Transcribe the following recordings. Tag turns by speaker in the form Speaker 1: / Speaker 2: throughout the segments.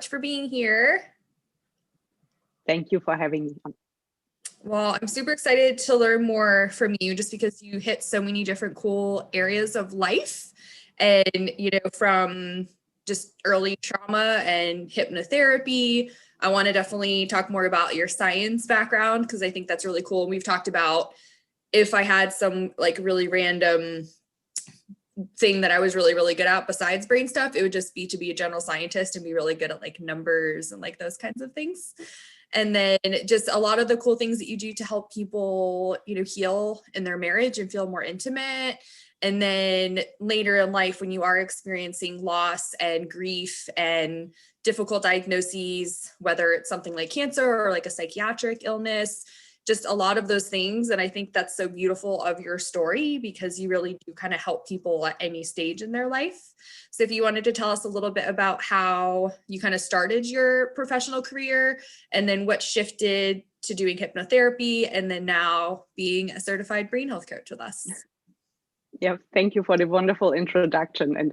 Speaker 1: much for being here.
Speaker 2: Thank you for having me on.
Speaker 1: Well, I'm super excited to learn more from you just because you hit so many different cool areas of life. And, from just early trauma and hypnotherapy, I want to definitely talk more about your science background because I think that's really cool. And we've talked about if I had some like really random thing that I was really, really good at besides brain stuff, it would just be to be a general scientist and be really good at like numbers and like those kinds of things. And then just a lot of the cool things that you do to help people, heal in their marriage and feel more intimate. And then later in life, when you are experiencing loss and grief and difficult diagnoses, whether it's something like cancer or like a psychiatric illness, just a lot of those things. And I think that's so beautiful of your story because you really do kind of help people at any stage in their life. So if you wanted to tell us a little bit about how you kind of started your professional career and then what shifted to doing hypnotherapy and then now being a certified brain health coach with us.
Speaker 2: Yeah, thank you for the wonderful introduction. And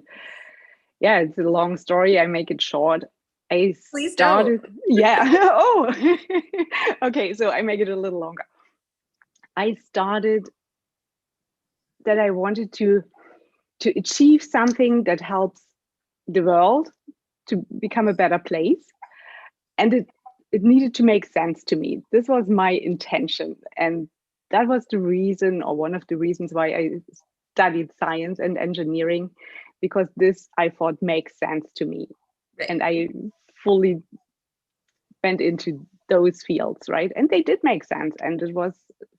Speaker 2: yeah, it's a long story. I make it short.
Speaker 1: Please don't.
Speaker 2: Yeah. Oh, okay. So I make it a little longer. I started that I wanted to achieve something that helps the world to become a better place. And it needed to make sense to me. This was my intention. And that was the reason, or one of the reasons why I studied science and engineering, because this I thought makes sense to me.
Speaker 1: Right.
Speaker 2: And I fully went into those fields, right? And they did make sense, and it was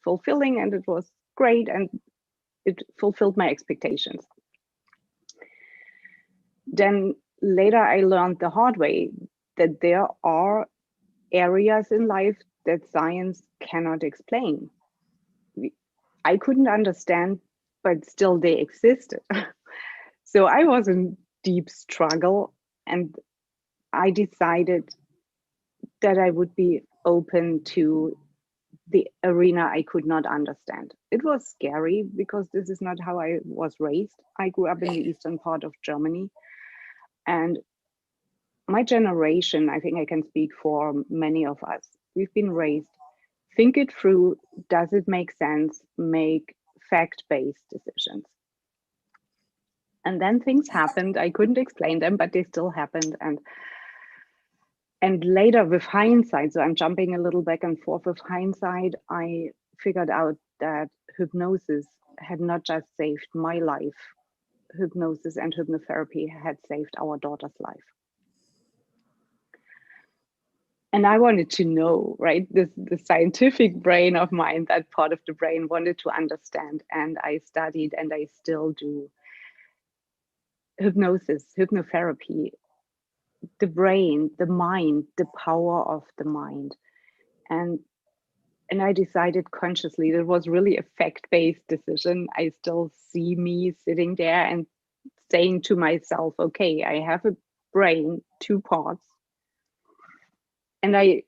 Speaker 2: fulfilling, and it was great, and it fulfilled my expectations. Then later I learned the hard way that there are areas in life that science cannot explain. I couldn't understand, but still they existed. So I was in deep struggle, and I decided that I would be open to the arena I could not understand. It was scary because this is not how I was raised. I grew up in the eastern part of Germany, and my generation, I think I can speak for many of us, we've been raised, think it through, does it make sense, make fact-based decisions. And then things happened. I couldn't explain them, but they still happened. And later with hindsight, so I'm jumping a little back and forth with hindsight, I figured out that hypnosis had not just saved my life, hypnosis and hypnotherapy had saved our daughter's life. And I wanted to know, right? The scientific brain of mine, that part of the brain, wanted to understand. And I studied, and I still do, hypnosis, hypnotherapy, the brain, the mind, the power of the mind. And I decided consciously, that was really a fact-based decision. I still see me sitting there and saying to myself, okay, I have a brain, two parts. And I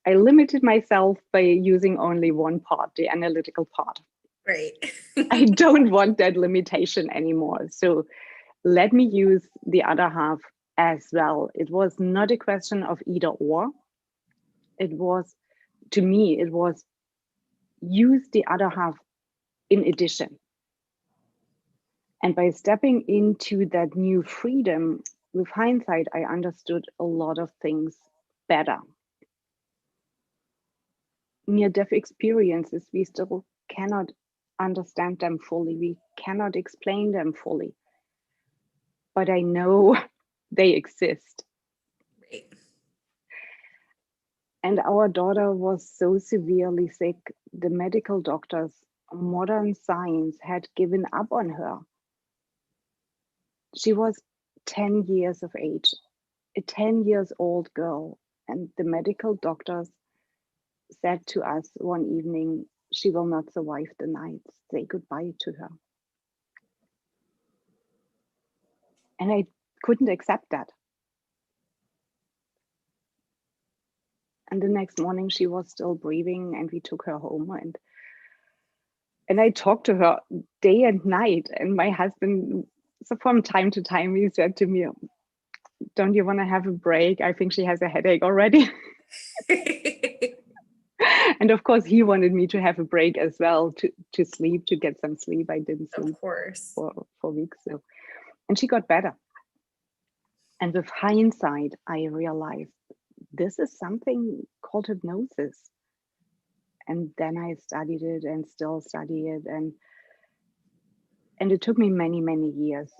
Speaker 2: limited myself by using only one part, the analytical part.
Speaker 1: Right.
Speaker 2: I don't want that limitation anymore. So let me use the other half as well. It was not a question of either or. It was, to me, it was use the other half in addition. And by stepping into that new freedom, with hindsight, I understood a lot of things better. Near-death experiences, we still cannot understand them fully. We cannot explain them fully. But I know they exist.
Speaker 1: Right.
Speaker 2: And our daughter was so severely sick, the medical doctors, modern science had given up on her. She was 10 years of age, a 10 years old girl. And the medical doctors said to us one evening, she will not survive the night. Say goodbye to her. And I couldn't accept that. And the next morning she was still breathing, and we took her home, and I talked to her day and night. And my husband, so from time to time, he said to me, don't you want to have a break? I think she has a headache already. And of course, he wanted me to have a break as well, to sleep, to get some sleep. I didn't sleep
Speaker 1: Of course.
Speaker 2: for weeks. So, and she got better. And with hindsight, I realized this is something called hypnosis. And then I studied it and still study it. And it took me many, many years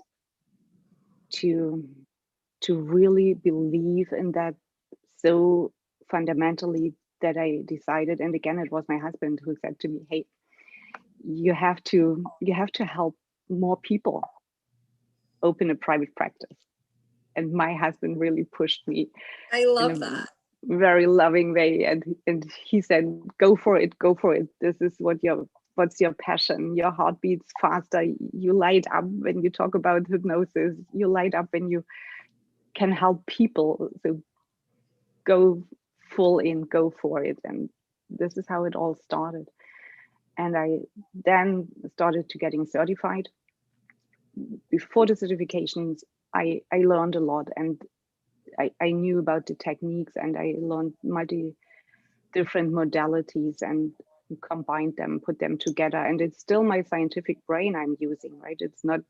Speaker 2: to really believe in that so fundamentally, that I decided, and again, it was my husband who said to me, hey, you have to help more people open a private practice. And my husband really pushed me
Speaker 1: I
Speaker 2: in
Speaker 1: love
Speaker 2: a
Speaker 1: that.
Speaker 2: very loving way. And he said, go for it, go for it. This is what's your passion. Your heart beats faster. You light up when you talk about hypnosis. You light up when you can help people. So go full in, go for it. And this is how it all started. And I then started to getting certified. Before the certifications, I learned a lot, and I knew about the techniques, and I learned different modalities and combined them, put them together. And it's still my scientific brain I'm using, right? It's not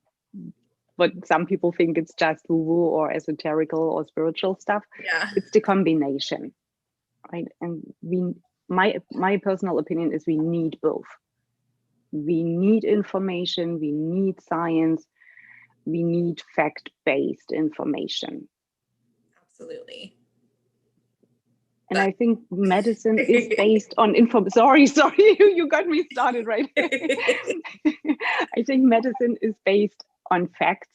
Speaker 2: what some people think it's just woo-woo or esoterical or spiritual stuff.
Speaker 1: Yeah.
Speaker 2: It's the combination, right? And my personal opinion is we need both. We need information, we need science, we need fact-based information.
Speaker 1: Absolutely.
Speaker 2: And I think medicine is based on info. Sorry, you got me started, right? I think medicine is based on facts,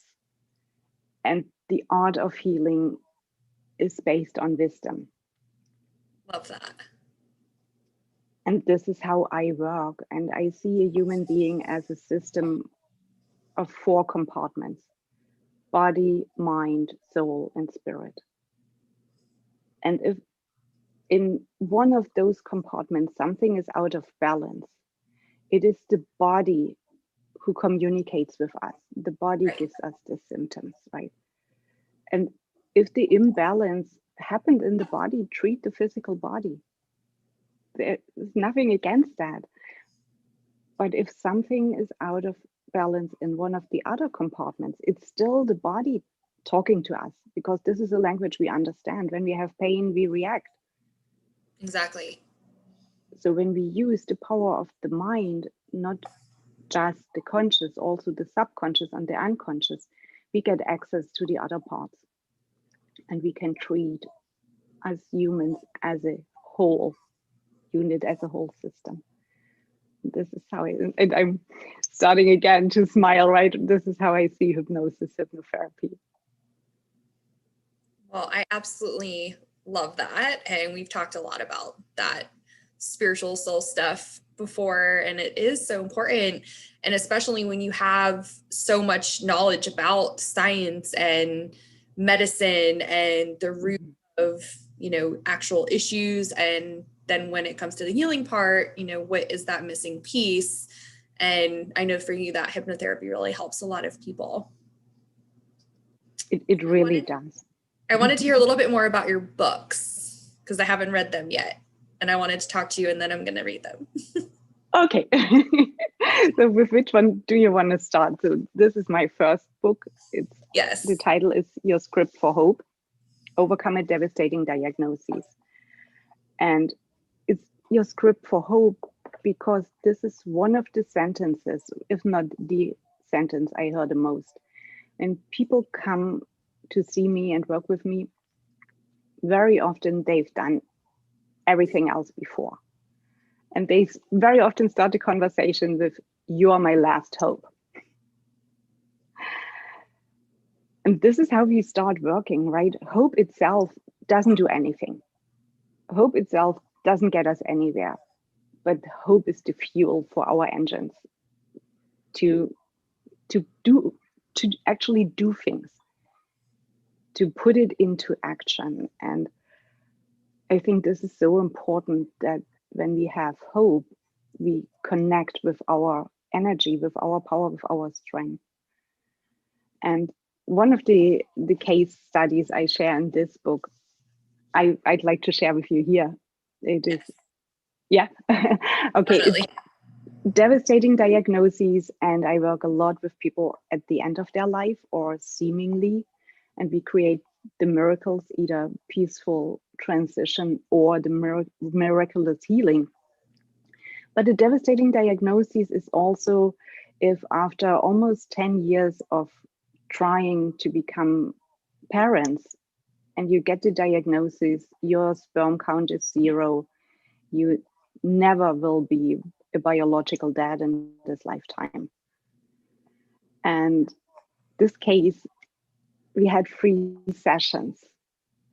Speaker 2: and the art of healing is based on wisdom.
Speaker 1: Love that.
Speaker 2: And this is how I work. And I see a human being as a system of 4 compartments: body, mind, soul, and spirit. And if in one of those compartments something is out of balance, it is the body who communicates with us. The body gives us the symptoms, right? And if the imbalance happened in the body, treat the physical body. There's nothing against that. But if something is out of balance in one of the other compartments, it's still the body talking to us, because this is a language we understand. When we have pain, we react.
Speaker 1: Exactly.
Speaker 2: So when we use the power of the mind, not just the conscious, also the subconscious and the unconscious, we get access to the other parts. And we can treat as humans as a whole unit, as a whole system. This is how and I'm starting again to smile, right? This is how I see hypnosis, hypnotherapy.
Speaker 1: Well, I absolutely love that. And we've talked a lot about that spiritual soul stuff before, and it is so important. And especially when you have so much knowledge about science and medicine and the root of, actual issues. And then when it comes to the healing part, what is that missing piece? And I know for you that hypnotherapy really helps a lot of people.
Speaker 2: It really does.
Speaker 1: I wanted to hear a little bit more about your books, because I haven't read them yet. And I wanted to talk to you, and then I'm going to read them.
Speaker 2: Okay. So with which one do you want to start? So this is my first book.
Speaker 1: Yes.
Speaker 2: The title is Your Script for Hope: Overcome a Devastating Diagnoses. And it's your script for hope, because this is one of the sentences, if not the sentence I heard the most. And people come to see me and work with me, very often they've done everything else before. And they very often start the conversation with, "You are my last hope." And this is how we start working, right? Hope itself doesn't do anything. Hope itself doesn't get us anywhere. But hope is the fuel for our engines to actually do things, to put it into action. And I think this is so important, that when we have hope, we connect with our energy, with our power, with our strength. And one of the case studies I share in this book, I'd like to share with you here. It is, yeah, okay. It's
Speaker 1: Definitely.
Speaker 2: devastating diagnoses, and I work a lot with people at the end of their life or seemingly, and we create the miracles, either peaceful transition or the miraculous healing. But a devastating diagnosis is also if after almost 10 years of trying to become parents and you get the diagnosis, your sperm count is 0, you never will be a biological dad in this lifetime. And this case, we had 3 sessions,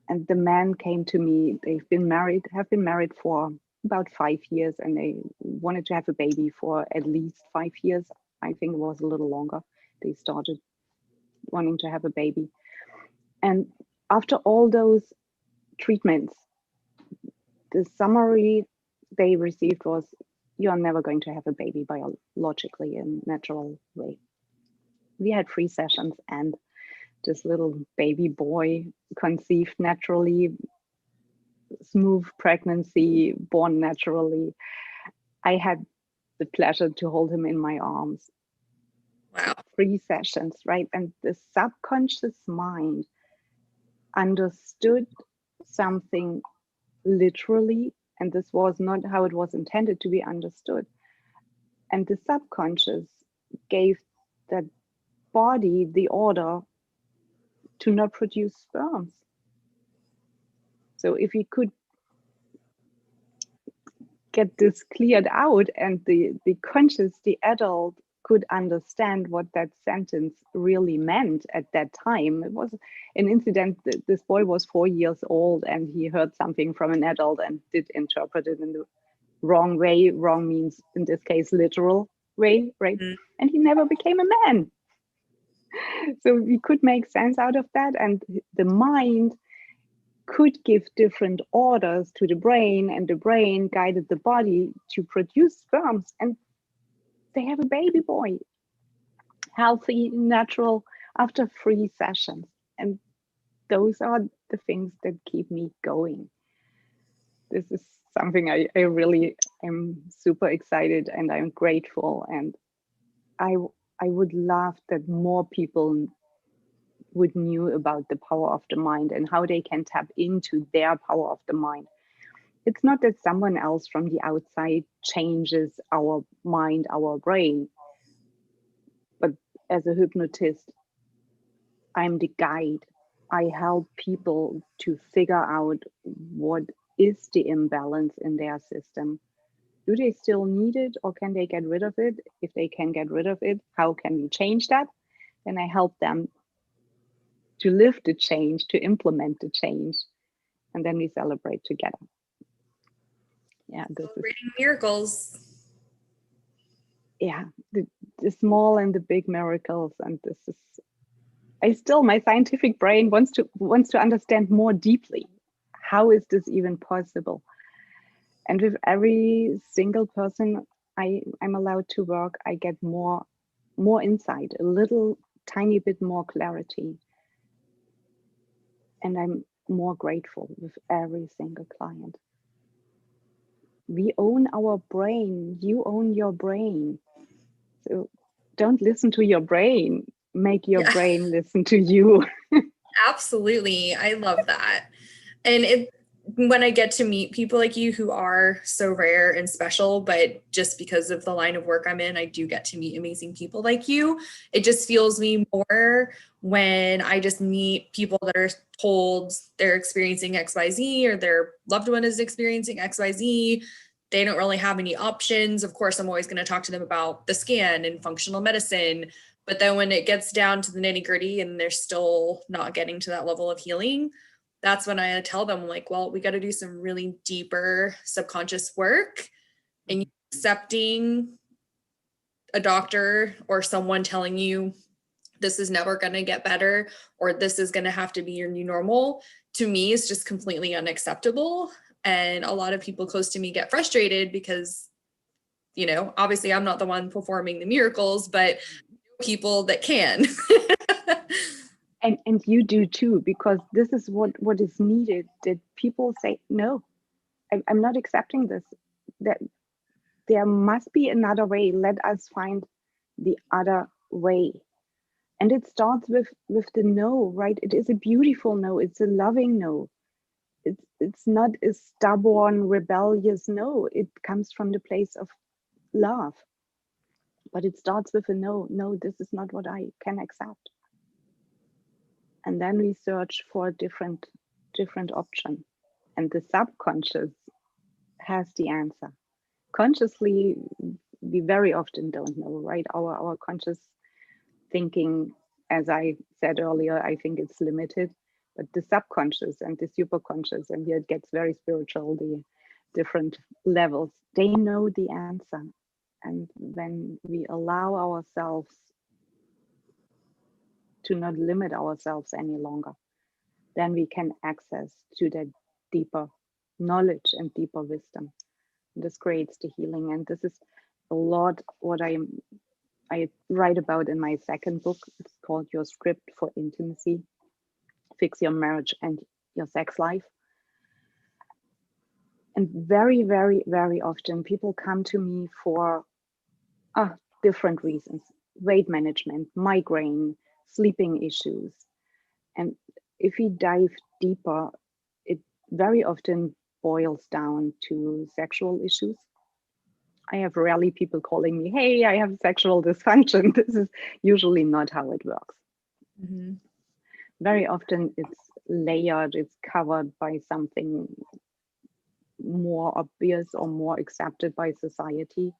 Speaker 2: and the man came to me. Have been married for about 5 years, and they wanted to have a baby for at least 5 years. I think it was a little longer. They started wanting to have a baby. And after all those treatments, the summary they received was, you are never going to have a baby biologically in natural way. We had 3 sessions, and this little baby boy conceived naturally, smooth pregnancy, born naturally. I had the pleasure to hold him in my arms.
Speaker 1: Wow.
Speaker 2: 3 sessions, right? And the subconscious mind understood something literally, and this was not how it was intended to be understood. And the subconscious gave that body the order to not produce sperms. So if we could get this cleared out, and the conscious, the adult, could understand what that sentence really meant at that time. It was an incident. This boy was 4 years old, and he heard something from an adult and did interpret it in the wrong way. Wrong means, in this case, literal way, right? Mm. And he never became a man. So we could make sense out of that, and the mind could give different orders to the brain, and the brain guided the body to produce sperms, and they have a baby boy, healthy, natural, after 3 sessions. And those are the things that keep me going. This is something I really am super excited, and I'm grateful, and I would love that more people would knew about the power of the mind and how they can tap into their power of the mind. It's not that someone else from the outside changes our mind, our brain, but as a hypnotist, I'm the guide. I help people to figure out what is the imbalance in their system. Do they still need it, or can they get rid of it? If they can get rid of it, how can we change that? Then I help them to live the change, to implement the change, and then we celebrate together. Yeah,
Speaker 1: celebrating miracles.
Speaker 2: Yeah, the small and the big miracles, and this is. My scientific brain wants to understand more deeply. How is this even possible? And with every single person I'm allowed to work, I get more insight, a little tiny bit more clarity. And I'm more grateful with every single client. We own our brain. You own your brain. So don't listen to your brain. Make your brain listen to you.
Speaker 1: Absolutely. I love that. And when I get to meet people like you who are so rare and special, but just because of the line of work I'm in, I do get to meet amazing people like you. It just fuels me more when I just meet people that are told they're experiencing XYZ, or their loved one is experiencing XYZ. They don't really have any options. Of course, I'm always going to talk to them about the scan and functional medicine. But then when it gets down to the nitty gritty and they're still not getting to that level of healing, that's when I tell them, like, well, we got to do some really deeper subconscious work, and accepting a doctor or someone telling you this is never going to get better, or this is going to have to be your new normal, to me is just completely unacceptable. And a lot of people close to me get frustrated because, obviously I'm not the one performing the miracles, but people that can.
Speaker 2: And you do too, because this is what is needed, that people say, no, I'm not accepting this, that there must be another way, let us find the other way. And it starts with the no, right? It is a beautiful no, it's a loving no. It's not a stubborn, rebellious no. It comes from the place of love. But it starts with a no, no, this is not what I can accept. And then we search for a different option. And the subconscious has the answer. Consciously, we very often don't know, right? Our conscious thinking, as I said earlier, I think it's limited, but the subconscious and the superconscious, and here it gets very spiritual, the different levels, they know the answer. And when we allow ourselves to not limit ourselves any longer, then we can access to that deeper knowledge and deeper wisdom. This creates the healing. And this is a lot what I write about in my second book. It's called Your Script for Intimacy, Fix Your Marriage and Your Sex Life. And very, very, very often people come to me for different reasons: weight management, migraine, sleeping issues. And if we dive deeper, it very often boils down to sexual issues. I have rarely people calling me, hey, I have sexual dysfunction. This is usually not how it works.
Speaker 1: Mm-hmm.
Speaker 2: Very often it's layered, it's covered by something more obvious or more accepted by society.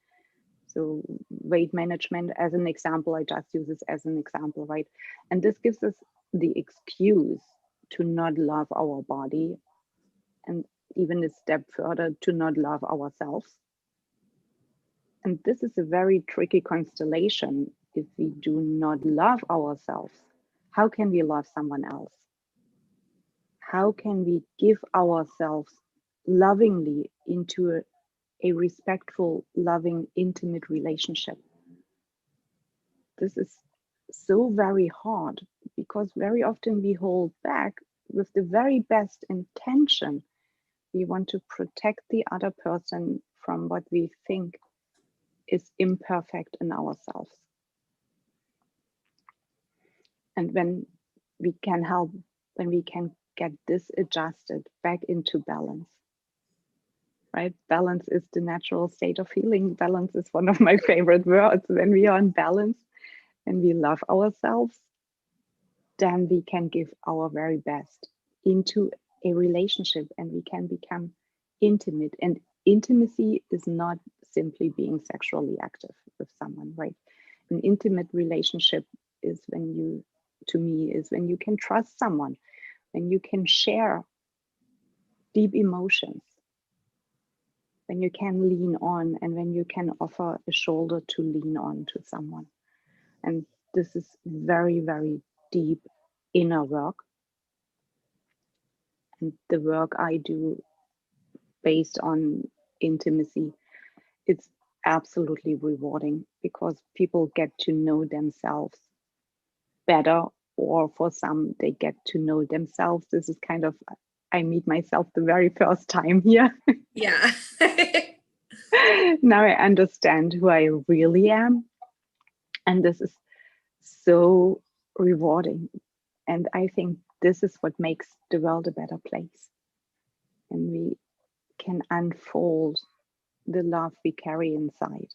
Speaker 2: So weight management, as an example, I just use this as an example, right? And this gives us the excuse to not love our body, and even a step further, to not love ourselves. And this is a very tricky constellation. If we do not love ourselves, how can we love someone else? How can we give ourselves lovingly into a respectful, loving, intimate relationship? This is so very hard, because very often we hold back with the very best intention. We want to protect the other person from what we think is imperfect in ourselves. And when we can help, when we can get this adjusted back into balance, right? Balance is the natural state of healing. Balance is one of my favorite words. When we are in balance and we love ourselves, then we can give our very best into a relationship, and we can become intimate. And intimacy is not simply being sexually active with someone, right? An intimate relationship is when you, to me, is when you can trust someone, when you can share deep emotions, when you can lean on, and when you can offer a shoulder to lean on to someone. And this is very, very deep inner work. And the work I do based on intimacy, it's absolutely rewarding, because people get to know themselves better, or for some, they get to know themselves. This is kind of, I meet myself the very first time here.
Speaker 1: Yeah.
Speaker 2: Now I understand who I really am. And this is so rewarding. And I think this is what makes the world a better place. And we can unfold the love we carry inside.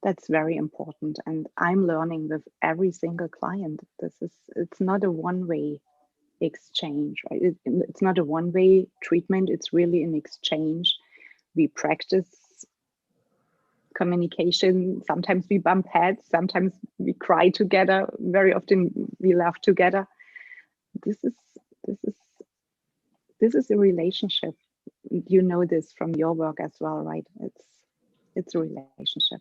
Speaker 2: That's very important. And I'm learning with every single client. It's not a one-way exchange, right? It's not a one-way treatment. It's really an exchange. We practice communication. Sometimes we bump heads. Sometimes we cry together. Very often we laugh together. This is this is this is a relationship. You know this from your work as well, right? It's a relationship.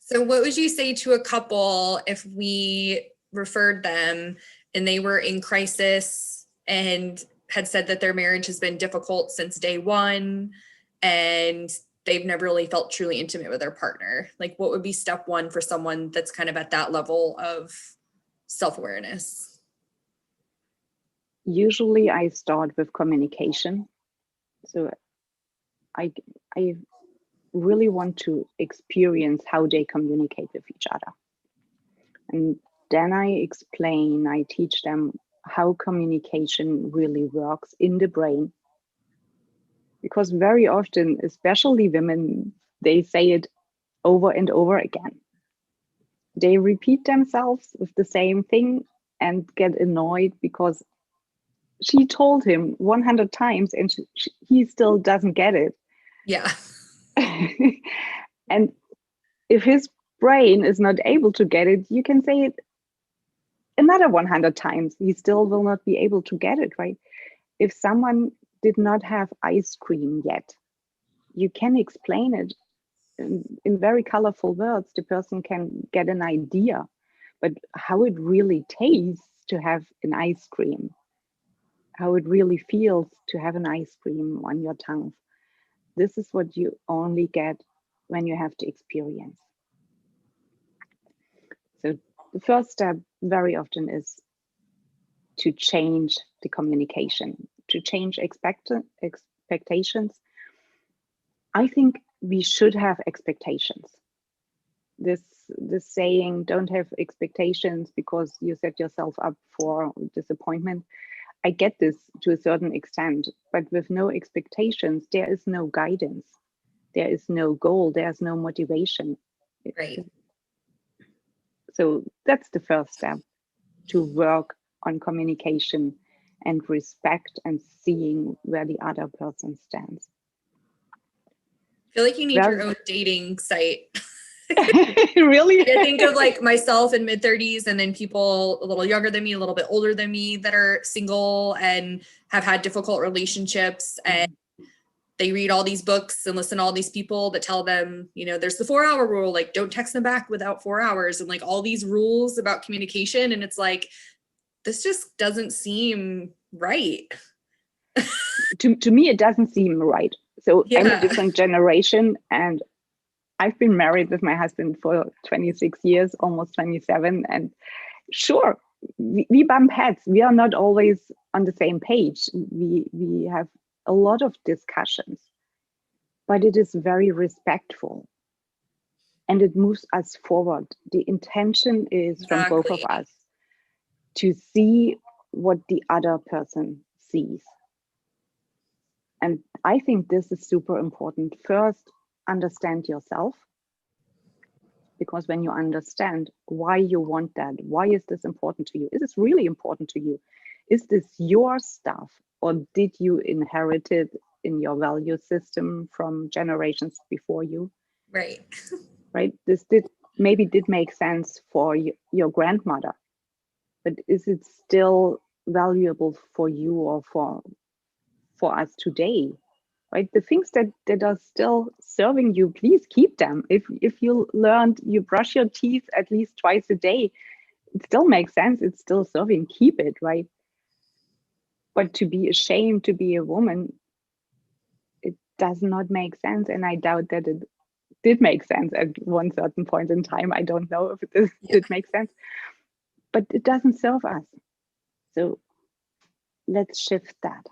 Speaker 1: So what would you say to a couple if we referred them and they were in crisis and had said that their marriage has been difficult since day one and they've never really felt truly intimate with their partner? Like, what would be step one for someone that's kind of at that level of self-awareness?
Speaker 2: Usually I start with communication. So I really want to experience how they communicate with each other. And then I teach them how communication really works in the brain. Because very often, especially women, they say it over and over again. They repeat themselves with the same thing and get annoyed because she told him 100 times and he still doesn't get it.
Speaker 1: Yeah.
Speaker 2: And if his brain is not able to get it, you can say it another 100 times. He still will not be able to get it, right? If someone did not have ice cream yet, you can explain it in very colorful words. The person can get an idea, but how it really tastes to have an ice cream, how it really feels to have an ice cream on your tongue, this is what you only get when you have the experience. So the first step very often is to change the communication, to change expectations. I think we should have expectations. This saying, don't have expectations because you set yourself up for disappointment. I get this to a certain extent, but with no expectations, there is no guidance. There is no goal. There's no motivation.
Speaker 1: Right.
Speaker 2: So that's the first step, to work on communication and respect and seeing where the other person stands.
Speaker 1: I feel like you need your own dating site.
Speaker 2: Really?
Speaker 1: I think of like myself in mid-30s and then people a little younger than me, a little bit older than me that are single and have had difficult relationships, and they read all these books and listen to all these people that tell them, you know, there's the 4-hour rule, like don't text them back without 4 hours, and like all these rules about communication. And it's like, this just doesn't seem right.
Speaker 2: To me, it doesn't seem right. So yeah. I'm a different generation, and I've been married with my husband for 26 years, almost 27. And sure, we bump heads. We are not always on the same page. We have a lot of discussions, but it is very respectful and it moves us forward. The intention is from both of us to see what the other person sees. And I think this is super important. First, understand yourself. Because when you understand why you want that, why is this important to you? Is this really important to you? Is this your stuff, or did you inherit it in your value system from generations before you?
Speaker 1: Right.
Speaker 2: Right. This maybe did make sense for your grandmother, but is it still valuable for you or for us today? Right, the things that are still serving you, please keep them. If you learned you brush your teeth at least twice a day, it still makes sense. It's still serving. Keep it, right? But to be ashamed to be a woman, it does not make sense. And I doubt that it did make sense at one certain point in time. I don't know if it did make sense, but it doesn't serve us. So let's shift that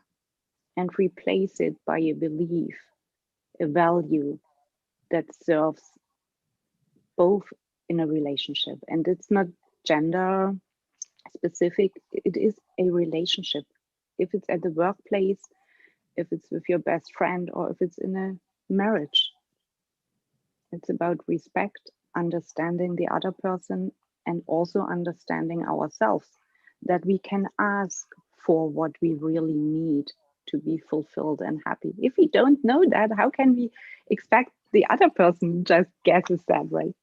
Speaker 2: and replace it by a belief, a value that serves both in a relationship. And it's not gender specific, it is a relationship. If it's at the workplace, if it's with your best friend, or if it's in a marriage, it's about respect, understanding the other person, and also understanding ourselves, that we can ask for what we really need to be fulfilled and happy. If we don't know that, how can we expect the other person just guesses that, right?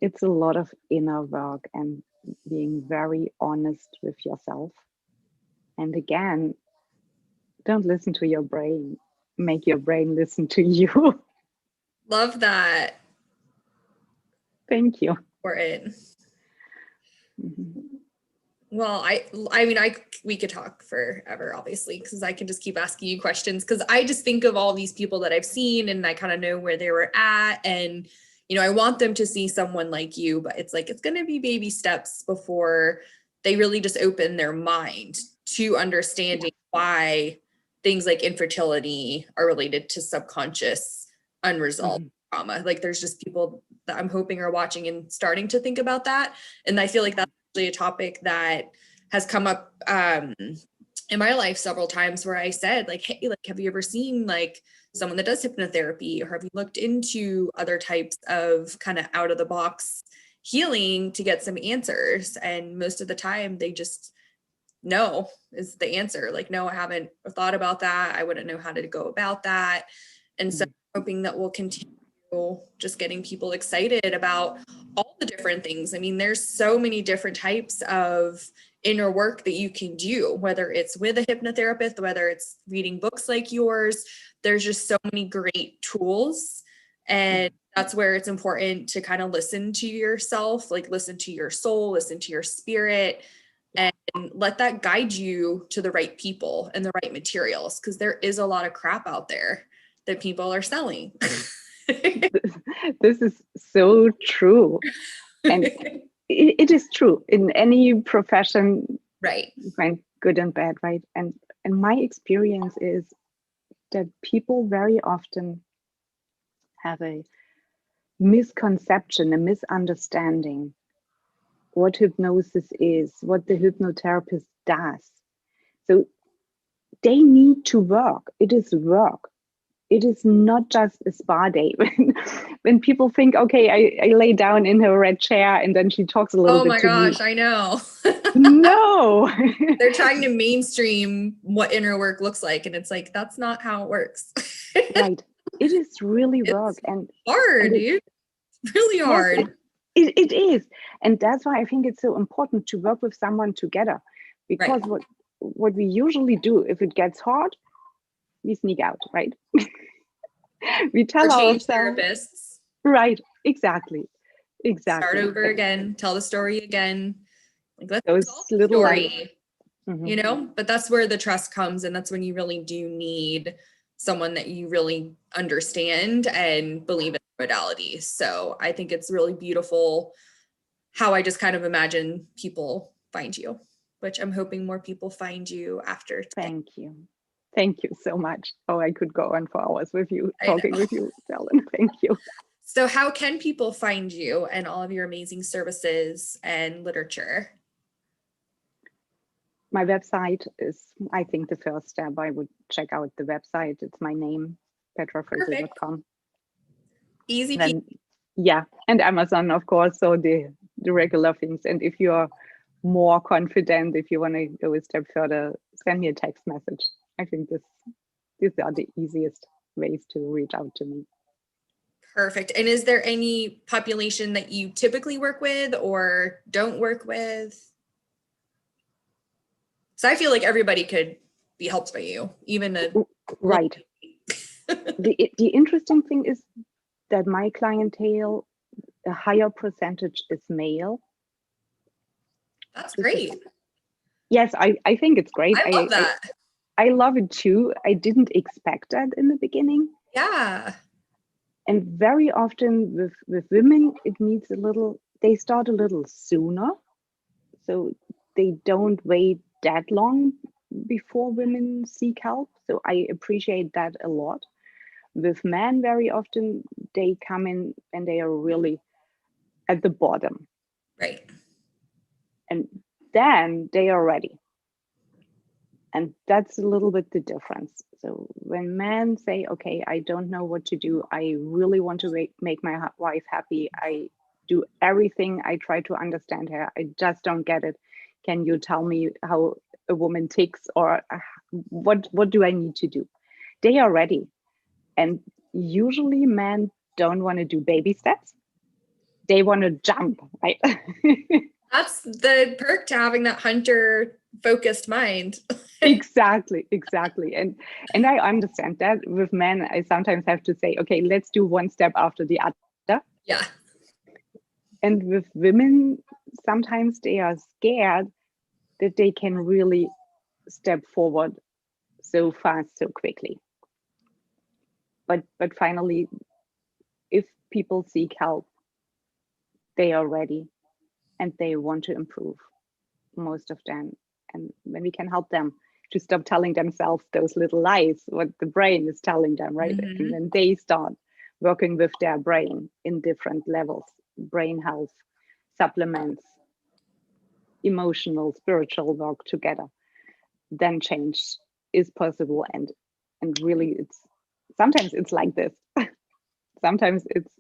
Speaker 2: It's a lot of inner work and being very honest with yourself. And again, don't listen to your brain. Make your brain listen to you.
Speaker 1: Love that.
Speaker 2: Thank you.
Speaker 1: Important. Mm-hmm. Well, I mean, we could talk forever, obviously, because I can just keep asking you questions, because I just think of all these people that I've seen and I kind of know where they were at. And, I want them to see someone like you, but it's like, it's going to be baby steps before they really just open their mind to understanding why things like infertility are related to subconscious unresolved trauma. Like there's just people that I'm hoping are watching and starting to think about that. And I feel like that's actually a topic that has come up in my life several times where I said like, hey, like, have you ever seen like someone that does hypnotherapy, or have you looked into other types of kind of out of the box healing to get some answers? And most of the time they just, no is the answer. Like, no, I haven't thought about that. I wouldn't know how to go about that. And so I'm hoping that we'll continue just getting people excited about all the different things. I mean, there's so many different types of inner work that you can do, whether it's with a hypnotherapist, whether it's reading books like yours. There's just so many great tools. And that's where it's important to kind of listen to yourself, like listen to your soul, listen to your spirit, and let that guide you to the right people and the right materials, because there is a lot of crap out there that people are selling.
Speaker 2: This is so true. And it is true in any profession,
Speaker 1: right?
Speaker 2: you find good and bad, right? And my experience is that people very often have a misconception, a misunderstanding what hypnosis is, what the hypnotherapist does. So they need to work. It is work. It is not just a spa day. When people think, okay, I lay down in her red chair and then she talks a little bit to me.
Speaker 1: Oh my gosh, I know.
Speaker 2: No.
Speaker 1: They're trying to mainstream what inner work looks like. And it's like, that's not how it works.
Speaker 2: Right. It is really work. And
Speaker 1: hard, dude. Really hard.
Speaker 2: Yes, it is. And that's why I think it's so important to work with someone together. Because what we usually do, if it gets hard, we sneak out, right? We tell
Speaker 1: change
Speaker 2: ourselves.
Speaker 1: Therapists.
Speaker 2: Right, exactly.
Speaker 1: Start over again, tell the story again. Like, let's
Speaker 2: those
Speaker 1: tell
Speaker 2: little
Speaker 1: story, but that's where the trust comes. And that's when you really do need someone that you really understand and believe in modality. So I think it's really beautiful how I just kind of imagine people find you, which I'm hoping more people find you after today.
Speaker 2: Thank you. Thank you so much. Oh, I could go on for hours with you, talking with you, Fallon. Thank you.
Speaker 1: So how can people find you and all of your amazing services and literature?
Speaker 2: My website is, I think, the first step. I would check out the website. It's my name, petrafrese.com.
Speaker 1: Easy.
Speaker 2: Then, yeah, and Amazon, of course. So the regular things. And if you're more confident, if you want to go a step further, send me a text message. I think these are the easiest ways to reach out to me.
Speaker 1: Perfect. And is there any population that you typically work with or don't work with? So I feel like everybody could be helped by you, even
Speaker 2: right. The interesting thing is that my clientele, a higher percentage is male.
Speaker 1: That's great.
Speaker 2: Yes, I think it's great.
Speaker 1: I love that.
Speaker 2: I love it too. I didn't expect that in the beginning.
Speaker 1: Yeah.
Speaker 2: And very often with women, it needs they start a little sooner. So they don't wait that long before women seek help. So I appreciate that a lot. With men, very often they come in and they are really at the bottom.
Speaker 1: Right.
Speaker 2: And then they are ready. And that's a little bit the difference. So when men say, okay, I don't know what to do, I really want to make my wife happy, I do everything, I try to understand her, I just don't get it. Can you tell me how a woman ticks, or what do I need to do? They are ready. And usually men don't want to do baby steps. They want to jump, right?
Speaker 1: That's the perk to having that hunter focused mind.
Speaker 2: Exactly. And I understand that. With men, I sometimes have to say, okay, let's do one step after the other.
Speaker 1: Yeah.
Speaker 2: And with women, sometimes they are scared that they can really step forward so fast, so quickly. But finally, if people seek help, they are ready and they want to improve, most of them. And when we can help them to stop telling themselves those little lies, what the brain is telling them, right? And then they start working with their brain in different levels, brain health, supplements, emotional, spiritual work together, then change is possible. And really, it's sometimes it's like this. Sometimes it's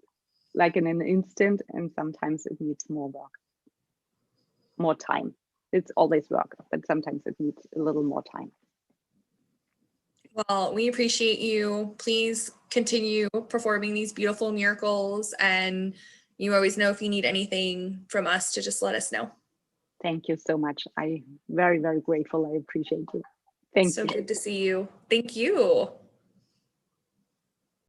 Speaker 2: like in an instant, and sometimes it needs more work, more time. It's always work, but sometimes it needs a little more time.
Speaker 1: Well, we appreciate you. Please continue performing these beautiful miracles. And you always know if you need anything from us to just let us know.
Speaker 2: Thank you so much. I'm very, very grateful. I appreciate you. Thank
Speaker 1: So
Speaker 2: you.
Speaker 1: good to see you. Thank you.